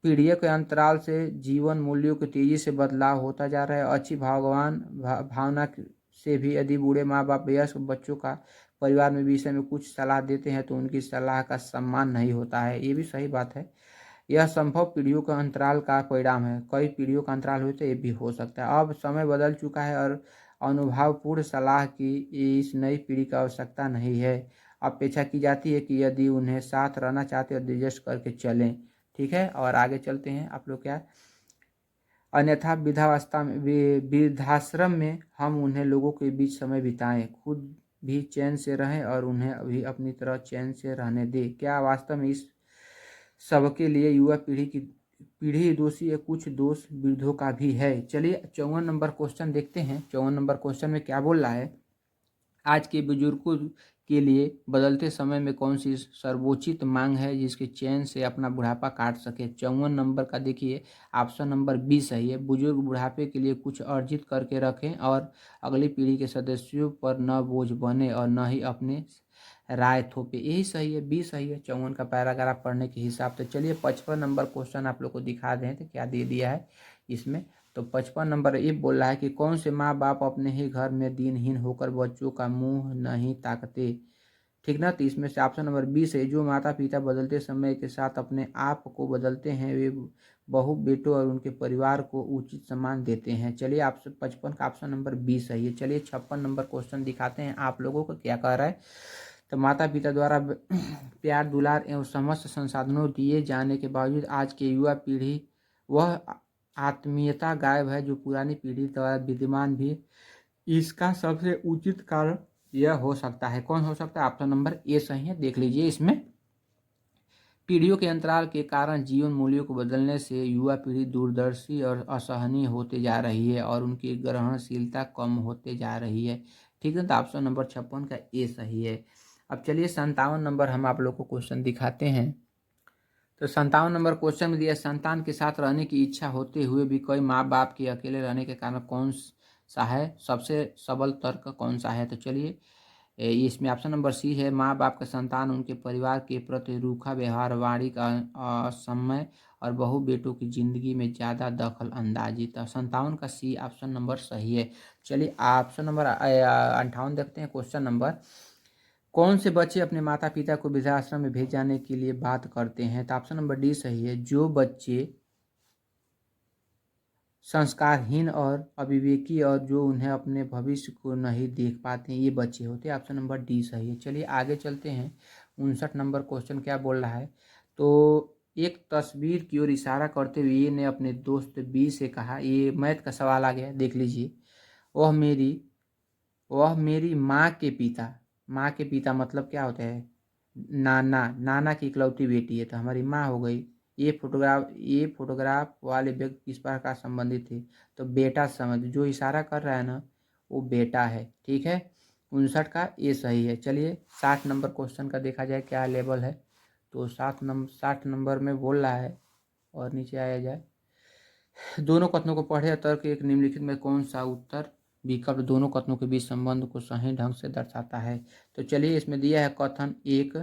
पीढ़ियों के अंतराल से जीवन मूल्यों के तेजी से बदलाव होता जा रहा है। अच्छी भावना से भी यदि बूढ़े माँ बाप वयस्क बच्चों का परिवार में विषय में कुछ सलाह देते हैं तो उनकी सलाह का सम्मान नहीं होता है। ये भी सही बात है। यह संभव पीढ़ियों के अंतराल का परिणाम है। कई पीढ़ियों का अंतराल हुए तो ये भी हो सकता है। अब समय बदल चुका है और अनुभवपूर्ण सलाह की इस नई पीढ़ी की आवश्यकता नहीं है। अपेक्षा की जाती है कि यदि उन्हें साथ रहना चाहते हैं और एडजस्ट करके चलें। ठीक है, और आगे चलते हैं। आप लोग क्या अन्यथा वृद्धावस्था में वृद्धाश्रम में हम उन्हें लोगों के बीच समय बिताएं, खुद भी चैन से रहें और उन्हें भी अपनी तरह चैन से रहने दें। क्या वास्तव में इस सबके लिए युवा पीढ़ी दोषी है? कुछ दोष वृद्धों का भी है। चलिए 54 नंबर क्वेश्चन देखते हैं। 54 नंबर क्वेश्चन में क्या बोल रहा है। आज के बुजुर्गों के लिए बदलते समय में कौन सी सर्वोचित मांग है जिसके चैन से अपना बुढ़ापा काट सके। 54 नंबर का देखिए ऑप्शन नंबर बी सही है। बुजुर्ग बुढ़ापे के लिए कुछ अर्जित करके रखें और अगली पीढ़ी के सदस्यों पर न बोझ बने और न ही अपने राय थोपे। यही सही है, बी सही है 54 का पैराग्राफ पढ़ने के हिसाब से। चलिए 55 नंबर क्वेश्चन आप लोग को दिखा दें तो क्या दे दिया है इसमें। तो 55 नंबर ये बोल रहा है कि कौन से माँ बाप अपने ही घर में दीनहीन होकर बच्चों का मुंह नहीं ताकते। ठीक ना, तो इसमें से ऑप्शन नंबर बी से जो माता पिता बदलते समय के साथ अपने आप को बदलते हैं वे बहू बेटों और उनके परिवार को उचित सम्मान देते हैं। चलिए आप 55 का ऑप्शन नंबर बी सही है। चलिए 56 नंबर क्वेश्चन दिखाते हैं आप लोगों को क्या कह रहा है। तो माता पिता द्वारा प्यार दुलार एवं समस्त संसाधनों दिए जाने के बावजूद आज के युवा पीढ़ी वह आत्मीयता गायब है जो पुरानी पीढ़ी द्वारा विद्यमान भी। इसका सबसे उचित कारण यह हो सकता है। कौन हो सकता है? ऑप्शन नंबर ए सही है। देख लीजिए इसमें पीढ़ियों के अंतराल के कारण जीवन मूल्यों को बदलने से युवा पीढ़ी दूरदर्शी और असहनीय होते जा रही है और उनकी ग्रहणशीलता कम होते जा रही है। ठीक है, तो ऑप्शन नंबर 56 का ए सही है। अब चलिए 57 नंबर हम आप लोग को क्वेश्चन दिखाते हैं। तो 57 नंबर क्वेश्चन में दिया संतान के साथ रहने की इच्छा होते हुए भी कई माँ बाप के अकेले रहने के कारण कौन सा है सबसे सबल तर्क कौन सा है। तो चलिए इसमें ऑप्शन नंबर सी है। माँ बाप का संतान उनके परिवार के प्रति रूखा व्यवहार, वाणी का असमय और बहु बेटों की जिंदगी में ज़्यादा दखल अंदाजी। तो 57 का सी ऑप्शन नंबर सही है। चलिए ऑप्शन नंबर 58 देखते हैं। क्वेश्चन नंबर कौन से बच्चे अपने माता पिता को वृद्धाश्रम में भेज जाने के लिए बात करते हैं। तो ऑप्शन नंबर डी सही है। जो बच्चे संस्कारहीन और अविवेकी और जो उन्हें अपने भविष्य को नहीं देख पाते हैं ये बच्चे होते हैं। ऑप्शन नंबर डी सही है। चलिए आगे चलते हैं। 59 नंबर क्वेश्चन क्या बोल रहा है। तो एक तस्वीर की ओर इशारा करते हुए ए ने अपने दोस्त बी से कहा, ये मैथ का सवाल आ गया, देख लीजिए। वह मेरी माँ के पिता मतलब क्या होता है? नाना की इकलौती बेटी है तो हमारी माँ हो गई। ये फोटोग्राफ वाले व्यक्ति किस प्रकार संबंधित थे? तो बेटा समझ, जो इशारा कर रहा है ना वो बेटा है। ठीक है, 59 का ए सही है। चलिए 60 नंबर क्वेश्चन का देखा जाए क्या लेवल है। तो 60 नंबर में बोल रहा है, और नीचे आया जाए, दोनों कथनों को पढ़े तर्क एक निम्नलिखित में कौन सा उत्तर विकल्प दोनों कथनों के बीच संबंध को सही ढंग से दर्शाता है। तो चलिए इसमें दिया है कथन एक,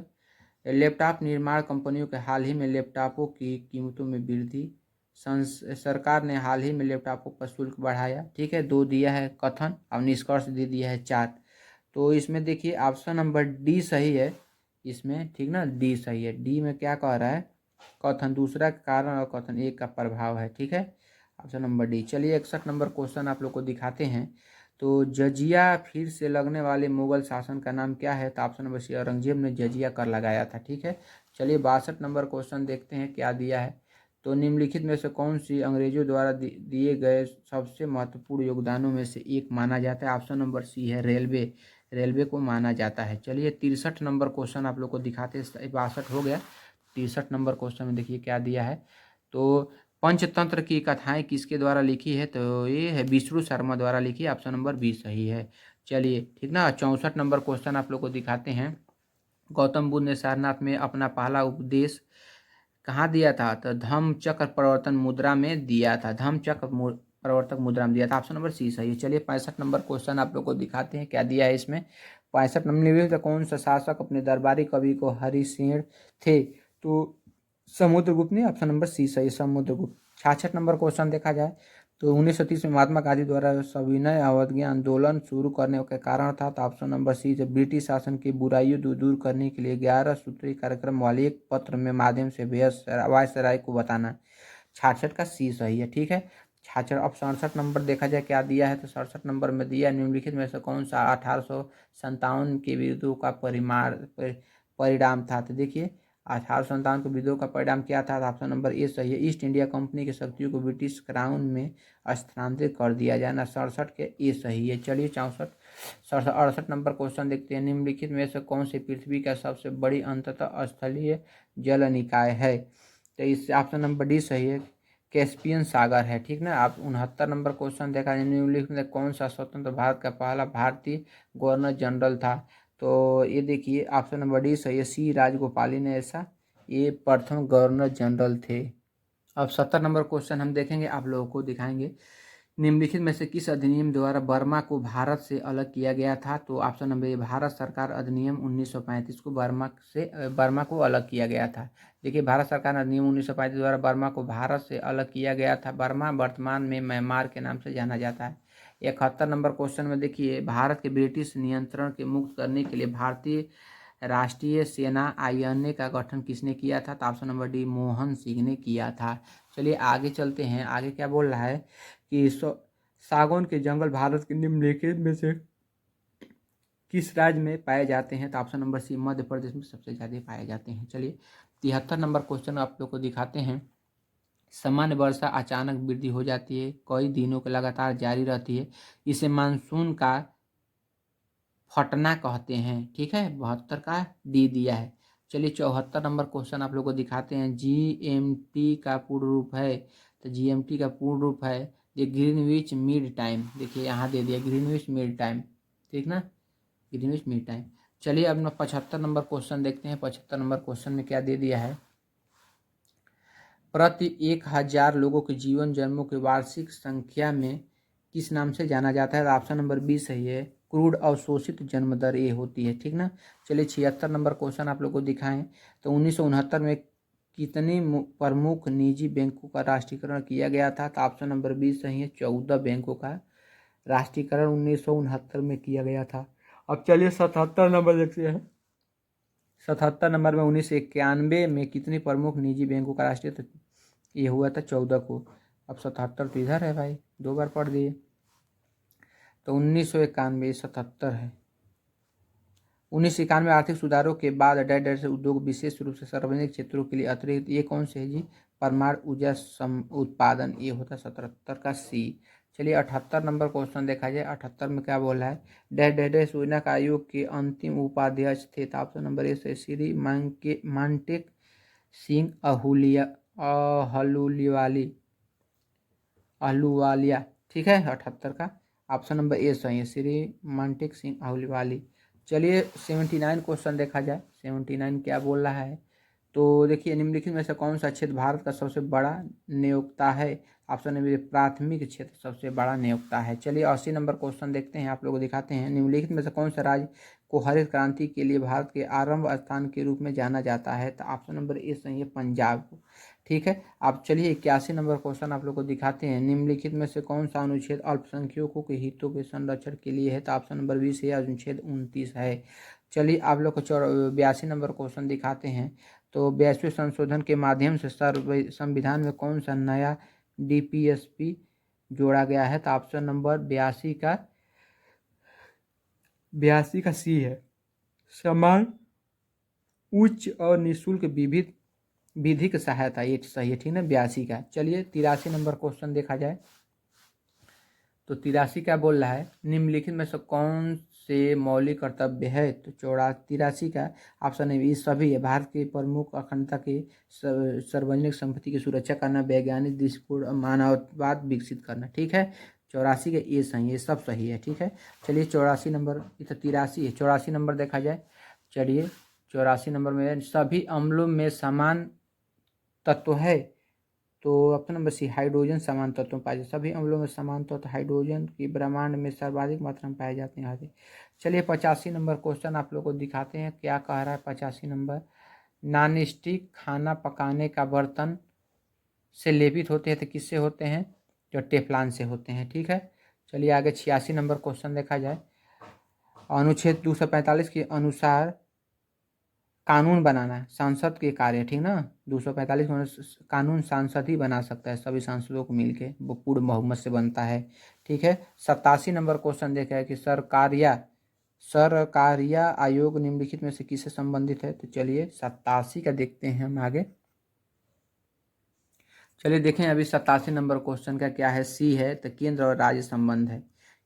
लैपटॉप निर्माण कंपनियों के हाल ही में लैपटॉपों की कीमतों में वृद्धि, सरकार ने हाल ही में लैपटॉपों पर शुल्क बढ़ाया। ठीक है, 2 दिया है कथन, और निष्कर्ष दे दिया है 4। तो इसमें देखिए ऑप्शन नंबर डी सही है इसमें, ठीक ना, डी सही है। डी में क्या कह रहा है, कथन दूसरा का कारण और कथन एक का प्रभाव है। ठीक है, ऑप्शन नंबर डी। चलिए 61 नंबर क्वेश्चन आप लोग को दिखाते हैं। तो जजिया फिर से लगने वाले मुगल शासन का नाम क्या है। तो ऑप्शन नंबर सी, औरंगजेब ने जजिया कर लगाया था। ठीक है, चलिए 62 नंबर क्वेश्चन देखते हैं क्या दिया है। तो निम्नलिखित में से कौन सी अंग्रेजों द्वारा दिए गए सबसे महत्वपूर्ण योगदानों में से एक माना जाता है। ऑप्शन नंबर सी है रेलवे, रेलवे को माना जाता है। चलिए 63 नंबर क्वेश्चन आप लोग को दिखाते हैं। 62 हो गया, 63 नंबर क्वेश्चन में देखिए क्या दिया है। तो पंचतंत्र की कथाएं किसके द्वारा लिखी है। तो ये है विष्णु शर्मा द्वारा लिखी है। ऑप्शन नंबर बी सही है। चलिए ठीक ना, 64 नंबर क्वेश्चन आप लोग को दिखाते हैं। गौतम बुद्ध ने सारनाथ में अपना पहला उपदेश कहाँ दिया था। तो धम्म चक्र प्रवर्तन मुद्रा में दिया था, धम्म चक्र प्रवर्तक मुद्रा में दिया था। ऑप्शन नंबर सी सही है। चलिए 65 नंबर क्वेश्चन आप लोग को दिखाते हैं क्या दिया है इसमें। 65 नंबर निम्नलिखित कौन सा शासक अपने दरबारी कवि को हरिसेन थे। तो समुद्रगुप्त ने, ऑप्शन नंबर सी सही, समुद्रगुप्त। 66 नंबर क्वेश्चन देखा जाए तो 1930 में महात्मा गांधी द्वारा सविनय अवज्ञा आंदोलन शुरू करने का कारण था। तो ऑप्शन नंबर सी से ब्रिटिश शासन की बुराइयों दूर करने के लिए 11 सूत्री कार्यक्रम वाले एक पत्र में माध्यम से वायसराय को बताना। 66 का सी सही है। ठीक है, 66। अब 67 नंबर देखा जाए क्या दिया है। तो 67 नंबर में दिया निम्नलिखित में से कौन सा 1857 के विद्रोह का परिणाम था। तो देखिए 1857 के विद्रोह का परिणाम क्या था। ऑप्शन नंबर ए सही है, ईस्ट इंडिया कंपनी की शक्तियों को ब्रिटिश क्राउन में स्थानांतरित कर दिया जाना। 67 के ए सही है। चलिए 68 नंबर क्वेश्चन देखते हैं। निम्नलिखित में से कौन सी पृथ्वी का सबसे बड़ी अंततः स्थलीय जल निकाय है। तो इस ऑप्शन नंबर डी सही है, कैस्पियन सागर है। ठीक ना। आप 69 नंबर क्वेश्चन देखा जाए, निम्नलिखित में कौन सा स्वतंत्र भारत का पहला भारतीय गवर्नर जनरल था। तो ये देखिए ऑप्शन नंबर डी सही है, सी राजगोपाली ने ऐसा ये प्रथम गवर्नर जनरल थे। अब 70 नंबर क्वेश्चन हम देखेंगे, आप लोगों को दिखाएंगे निम्नलिखित में से किस अधिनियम द्वारा बर्मा को भारत से अलग किया गया था। तो ऑप्शन नंबर ए, भारत सरकार अधिनियम 1935 को बर्मा को अलग किया गया था। देखिए भारत सरकार अधिनियम 1935 द्वारा बर्मा को भारत से अलग किया गया था। बर्मा वर्तमान में म्यांमार के नाम से जाना जाता है। 71 नंबर क्वेश्चन में देखिए, भारत के ब्रिटिश नियंत्रण के मुक्त करने के लिए भारतीय राष्ट्रीय सेना INA का गठन किसने किया था। तो option number D, Mohan Singh ने किया था। चलिए आगे चलते हैं, आगे क्या बोल रहा है कि सागौन के जंगल भारत के निम्नलिखित में से किस राज्य में पाए जाते हैं। तो ऑप्शन नंबर सी, मध्य प्रदेश में सबसे ज़्यादा पाए जाते हैं। चलिए 73 नंबर क्वेश्चन आप लोग को दिखाते हैं। सामान्य वर्षा अचानक वृद्धि हो जाती है, कई दिनों के लगातार जारी रहती है, इसे मानसून का फटना कहते हैं। ठीक है, 72 का डी दिया है। चलिए 74 नंबर क्वेश्चन आप लोग को दिखाते हैं। GMT का पूर्ण रूप है। तो GMT का पूर्ण रूप है ये ग्रीनविच मिड टाइम। देखिए यहाँ दे दिया ग्रीनविच मिड टाइम, ठीक ना, ग्रीनविच मिड टाइम। चलिए अब 75 नंबर क्वेश्चन देखते हैं। 75 नंबर क्वेश्चन में क्या दे दिया है, प्रति 1000 लोगों के जीवन जन्मों की वार्षिक संख्या में किस नाम से जाना जाता है। ऑप्शन नंबर बी सही है, क्रूड अवशोषित जन्म दर ये होती है। ठीक ना। चलिए 76 नंबर क्वेश्चन आप लोग को दिखाएं। तो 1969 में कितनी प्रमुख निजी बैंकों का राष्ट्रीयकरण किया गया था। तो ऑप्शन नंबर बी सही है, 14 बैंकों का राष्ट्रीयकरण 1969 में किया गया था। अब चलिए 77 नंबर देखते हैं। 77 नंबर में 1991 में कितनी प्रमुख निजी बैंकों का राष्ट्रीय ये हुआ था, 14 को। अब 77 तो इधर है भाई, 2 बार पढ़ दिए। तो 1991 77 है। 1991 आर्थिक सुधारों के बाद डैड से उद्योग विशेष रूप से सार्वजनिक क्षेत्रों के लिए अतिरिक्त ये कौन से है जी, परमाणु ऊर्जा उत्पादन, ये होता 77 का सी। चलिए 78 नंबर क्वेश्चन देखा जाए। 78 में क्या बोला है, डैड योजना आयोग के अंतिम उपाध्यक्ष थे। तो ऑप्शन नंबर ए से श्री मांटेक सिंह अहलूवालिया। ठीक है 78 का ऑप्शन नंबर ए सही है, श्री मांटेक सिंह अहलूवालिया। चलिए 79 क्वेश्चन देखा जाए। 79 क्या बोल रहा है, तो देखिए निम्नलिखित में से कौन सा क्षेत्र भारत का सबसे बड़ा नियोक्ता है। ऑप्शन नंबर प्राथमिक क्षेत्र सबसे बड़ा नियोक्ता है। चलिए 80 नंबर क्वेश्चन देखते हैं, आप लोग को दिखाते हैं। निम्नलिखित में से कौन सा राज्य को हरित क्रांति के लिए भारत के आरंभ स्थान के रूप में जाना जाता है, तो ऑप्शन नंबर ए सही है, पंजाब को। ठीक है, आप चलिए 81 नंबर क्वेश्चन आप लोग को दिखाते हैं। निम्नलिखित में से कौन सा अनुच्छेद अल्पसंख्यकों के हितों के संरक्षण के लिए है, तो ऑप्शन नंबर 20 है, अनुच्छेद 29 है। चलिए आप लोग को 82 नंबर क्वेश्चन दिखाते हैं। तो 82वें संशोधन के माध्यम से संविधान में कौन सा नया डीपीएसपी जोड़ा गया है, तो ऑप्शन नंबर 82 का सी है, समान उच्च और निःशुल्क विधिक सहायता, ये सही है, ठीक है, 82 का। चलिए 83 नंबर क्वेश्चन देखा जाए। तो 83 क्या बोल रहा है, निम्नलिखित में से कौन से मौलिक कर्तव्य है, तो 83 का ऑप्शन है ये सभी है। भारत के प्रमुख अखंडता के सार्वजनिक संपत्ति की सुरक्षा करना, वैज्ञानिक दृष्टिकोण और मानववाद विकसित करना। ठीक है, 84 का ये सही है, सब सही है। ठीक है, चलिए 84 नंबर, ये तो 83 है, 84 नंबर देखा जाए। चलिए 84 नंबर में सभी अम्लों में समान तत्व है, तो ऑप्शन नंबर सी हाइड्रोजन समान तत्व पाए जाते। सभी अम्लों में समान तत्व हाइड्रोजन की ब्रह्मांड में सर्वाधिक मात्रा में पाए जाते हैं आदि। चलिए 85 नंबर क्वेश्चन आप लोग को दिखाते हैं, क्या कह रहा है 85 नंबर। नॉन स्टिक खाना पकाने का बर्तन से लेपित होते हैं, तो किससे होते हैं, जो टेफ्लॉन से होते हैं। ठीक है, चलिए आगे 86 नंबर क्वेश्चन देखा जाए। अनुच्छेद 245 के अनुसार कानून बनाना सांसद के कार्य, ठीक ना। 245 में कानून सांसद ही बना सकता है, सभी सांसदों को मिलके, वो पूर्ण बहुमत से बनता है। ठीक है, 87 नंबर क्वेश्चन देखा है कि सरकारिया आयोग निम्नलिखित में से किससे संबंधित है, तो चलिए 87 का देखते हैं हम आगे। चलिए देखें अभी 87 नंबर क्वेश्चन का क्या है, सी है, तो केंद्र और राज्य संबंध है।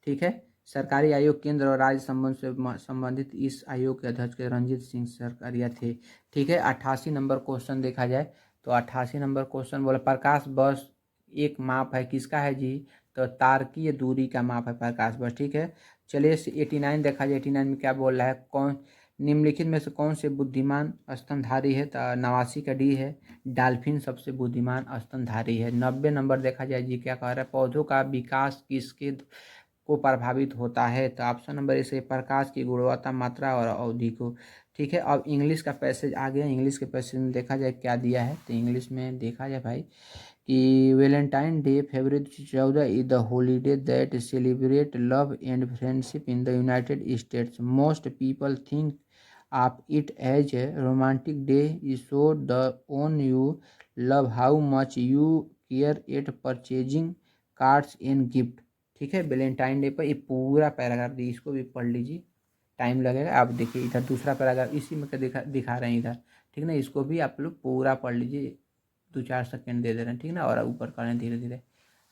ठीक है, सरकारी आयोग केंद्र और राज्य संबंध से संबंधित इस आयोग के अध्यक्ष रंजीत सिंह सरकारिया थे। ठीक है, 88 नंबर क्वेश्चन देखा जाए। तो 88 नंबर क्वेश्चन बोला प्रकाश वर्ष एक माप है, किसका है जी, तो तारकीय दूरी का माप है प्रकाश वर्ष। ठीक है, चलिए 89 देखा जाए। 89 में क्या बोल रहा है, कौन निम्नलिखित में से कौन से बुद्धिमान स्तनधारी है, तो 89 का डी है, डाल्फिन सबसे बुद्धिमान स्तनधारी है। 90 नंबर देखा जाए जी, क्या कह रहा है, पौधों का विकास किसके को प्रभावित होता है, तो ऑप्शन नंबर ए से प्रकाश की गुणवत्ता, मात्रा और अवधि को। ठीक है, अब इंग्लिश का पैसेज आ गया। इंग्लिश के पैसेज में देखा जाए क्या दिया है, तो इंग्लिश में देखा जाए भाई कि Valentine day February 14 is the holiday that celebrate love and friendship in the United States. Most people think of it as a romantic day is show the one you love how much you care at purchasing cards and gift. ठीक है, Valentine day पर ये पूरा paragraph दी, इसको भी पढ़ लीजिए, time लगेगा। आप देखिए इधर दूसरा पैराग्राफ इसी में दिखा रहे हैं इधर, ठीक ना, इसको भी आप लोग पूरा पढ़ लीजिए, 2-4 सेकंड दे रहे हैं, ठीक ना, और ऊपर करें धीरे धीरे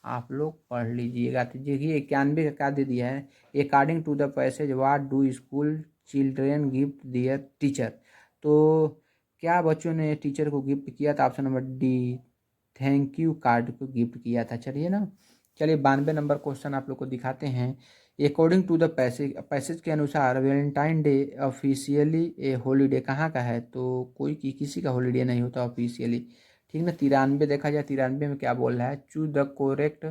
आप लोग पढ़ लीजिएगा। तो देखिए 91 का क्या दे दिया है, according to the passage what do school children gift their teacher. तो क्या बच्चों ने टीचर को गिफ्ट किया था, option number D thank you card को गिफ्ट किया था। चलिए ना, चलिए 92 नंबर क्वेश्चन आप लोग को दिखाते हैं। अकॉर्डिंग टू द पैसेज के अनुसार वैलेंटाइन डे ऑफिशियली ए हॉलीडे कहाँ का है, तो कोई किसी का हॉलीडे नहीं होता ऑफिशियली। ठीक ना, 93 देखा जाए। 93 में क्या बोल रहा है, choose the correct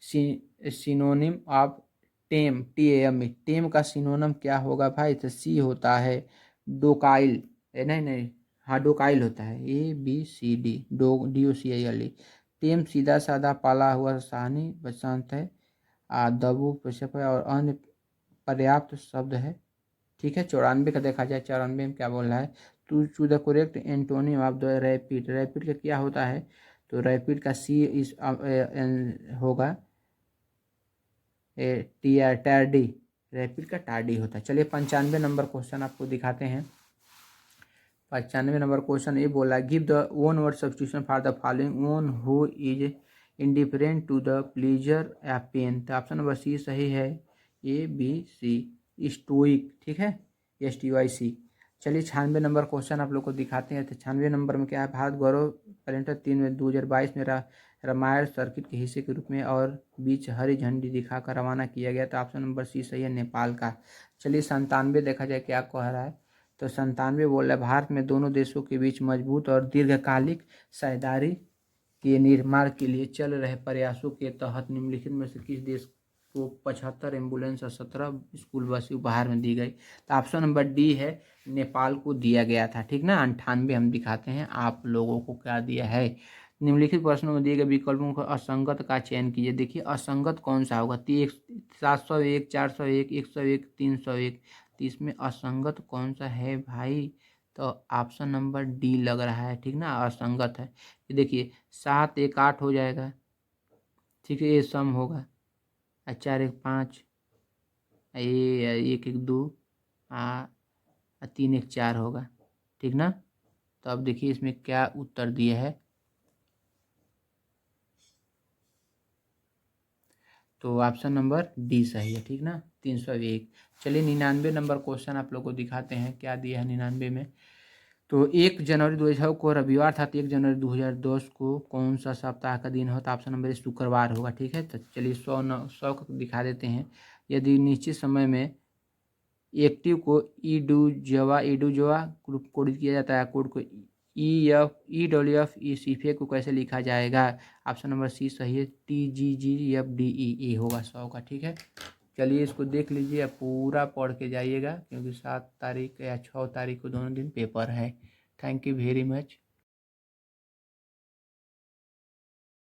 synonym of time, TAM। टेम का सिनोनिम क्या होगा भाई, तो सी होता है डोकाइल, नहीं हाँ डोकाइल होता है, ABCD, DOCILE। टेम सीधा साधा पाला हुआ सानी बसंत है, दबू पेशप है और अन्य पर्याप्त शब्द है। ठीक है, 94 का देखा जाए। 94 में क्या बोल रहा है, to choose the correct antonym of the rapid. Rapid का क्या होता है, तो रैपिड का सी इस होगा टार्डी, रैपिड का टार्डी होता है। चलिए 95 नंबर क्वेश्चन आपको दिखाते हैं। 95 नंबर क्वेश्चन ये बोला, give the one word substitution for the following one who is indifferent to the pleasure या पेन, तो ऑप्शन नंबर सी सही है, ABC स्टोइक। ठीक है, STOIC। चलिए 96 नंबर क्वेश्चन आप लोग को दिखाते हैं। तो 96 नंबर में क्या है, भारत गौरव कैलेंडर 3 में 2022 में रामायण सर्किट के हिस्से के रूप में और बीच हरी झंडी दिखाकर रवाना किया गया। तो ऑप्शन नंबर सी सही है, नेपाल का। चलिए 97 देखा जाए क्या कह रहा है। तो 97 बोल रहा है, भारत में दोनों देशों के बीच मजबूत और दीर्घकालिक साझेदारी के निर्माण के लिए चल रहे प्रयासों के तहत निम्नलिखित में से किस देश को 75 एम्बुलेंस और 17 स्कूल बस उपहार में दी गई। तो ऑप्शन नंबर डी है, नेपाल को दिया गया था। ठीक ना, 98 हम दिखाते हैं आप लोगों को क्या दिया है। निम्नलिखित प्रश्नों में दिए गए विकल्पों को असंगत का चयन कीजिए। देखिए असंगत कौन सा होगा, 701, 401, 101, 301। तो इसमें असंगत कौन सा है भाई, तो ऑप्शन नंबर डी लग रहा है। ठीक ना, असंगत है। देखिए 7 1 8 हो जाएगा, ठीक है, ये सम होगा, 4 1 5, ये 1 1 2, 3 1 4 होगा। ठीक ना, तो अब देखिए इसमें क्या उत्तर दिया है। तो ऑप्शन नंबर डी सही है। ठीक ना, 301। चलिए 99 नंबर क्वेश्चन आप लोग को दिखाते हैं क्या दिया है 99 में। तो 1 जनवरी 2000 को रविवार था, तो 1 जनवरी 2010 को कौन सा सप्ताह का दिन होता है। ऑप्शन नंबर शुक्रवार होगा। ठीक है, तो चलिए 100 को दिखा देते हैं। यदि निश्चित समय में एक्टिव को ईडूजवा ग्रुप कोड किया जाता है, कोड को EWF सीफे को कैसे लिखा जाएगा। ऑप्शन नंबर सी सही है, TGGFDEE होगा 100 का। ठीक है, चलिए इसको देख लीजिए, आप पूरा पढ़ के जाइएगा क्योंकि 7 तारीख या 6 तारीख को दोनों दिन पेपर है। Thank you very much.